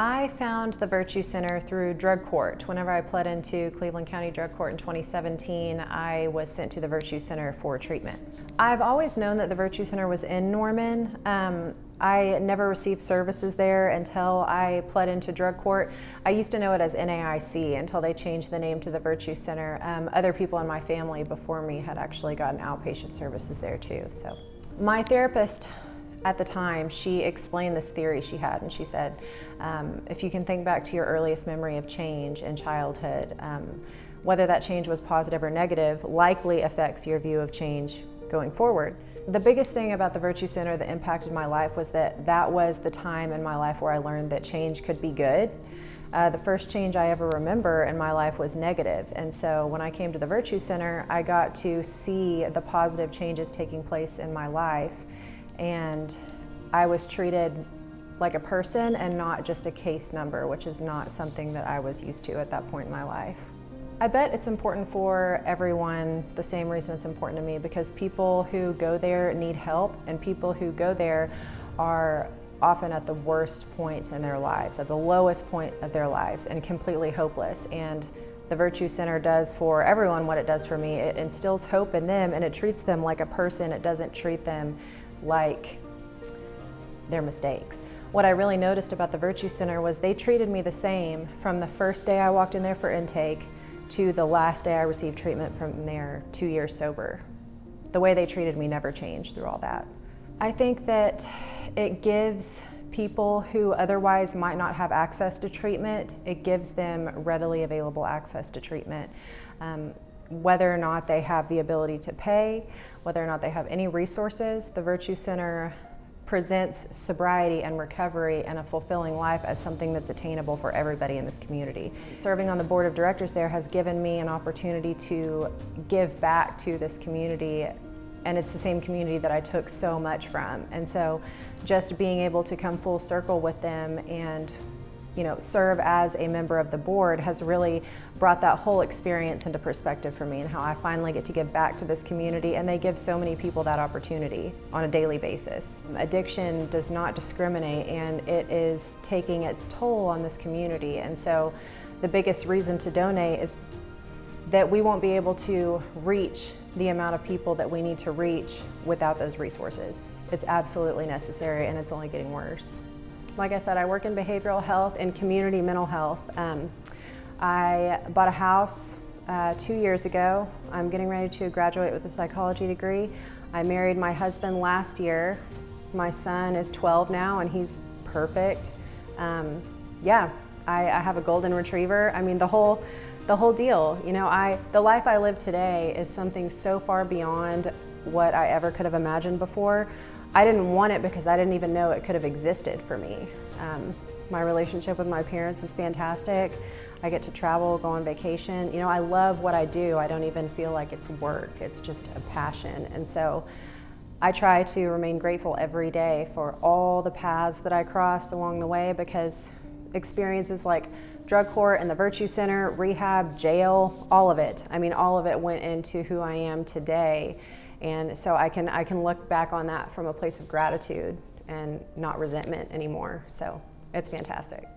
I found the Virtue Center through drug court. Whenever I pled into Cleveland County Drug Court in 2017, I was sent to the Virtue Center for treatment. I've always known that the Virtue Center was in Norman. I never received services there until I pled into drug court. I used to know it as NAIC until they changed the name to the Virtue Center. Other people in my family before me had actually gotten outpatient services there too. So, my therapist at the time, she explained this theory she had, and she said, if you can think back to your earliest memory of change in childhood, whether that change was positive or negative likely affects your view of change going forward. The biggest thing about the Virtue Center that impacted my life was that was the time in my life where I learned that change could be good. The first change I ever remember in my life was negative, and so when I came to the Virtue Center, I got to see the positive changes taking place in my life, and I was treated like a person and not just a case number, which is not something that I was used to at that point in my life. I bet it's important for everyone the same reason it's important to me, because people who go there need help, and people who go there are often at the worst points in their lives, at the lowest point of their lives, and completely hopeless. And the Virtue Center does for everyone what it does for me. It instills hope in them, and it treats them like a person. It doesn't treat them like their mistakes. What I really noticed about the Virtue Center was they treated me the same from the first day I walked in there for intake to the last day I received treatment from there 2 years sober. The way they treated me never changed through all that. I think that it gives people who otherwise might not have access to treatment, it gives them readily available access to treatment. Whether or not they have the ability to pay, whether or not they have any resources, the Virtue Center presents sobriety and recovery and a fulfilling life as something that's attainable for everybody in this community. Serving on the board of directors there has given me an opportunity to give back to this community, and it's the same community that I took so much from. And so just being able to come full circle with them and serve as a member of the board has really brought that whole experience into perspective for me, and how I finally get to give back to this community, and they give so many people that opportunity on a daily basis. Addiction does not discriminate, and it is taking its toll on this community, and so the biggest reason to donate is that we won't be able to reach the amount of people that we need to reach without those resources. It's absolutely necessary, and it's only getting worse. Like I said, I work in behavioral health and community mental health. I bought a house 2 years ago. I'm getting ready to graduate with a psychology degree. I married my husband last year. My son is 12 now, and he's perfect. I have a golden retriever. I mean, the whole deal. The life I live today is something so far beyond what I ever could have imagined before. I didn't want it because I didn't even know it could have existed for me. My relationship with my parents is fantastic. I get to travel, go on vacation. I love what I do. I don't even feel like it's work. It's just a passion. And so I try to remain grateful every day for all the paths that I crossed along the way, because experiences like drug court and the Virtue Center, rehab, jail, all of it. I mean, all of it went into who I am today. And so I can look back on that from a place of gratitude and not resentment anymore. So it's fantastic.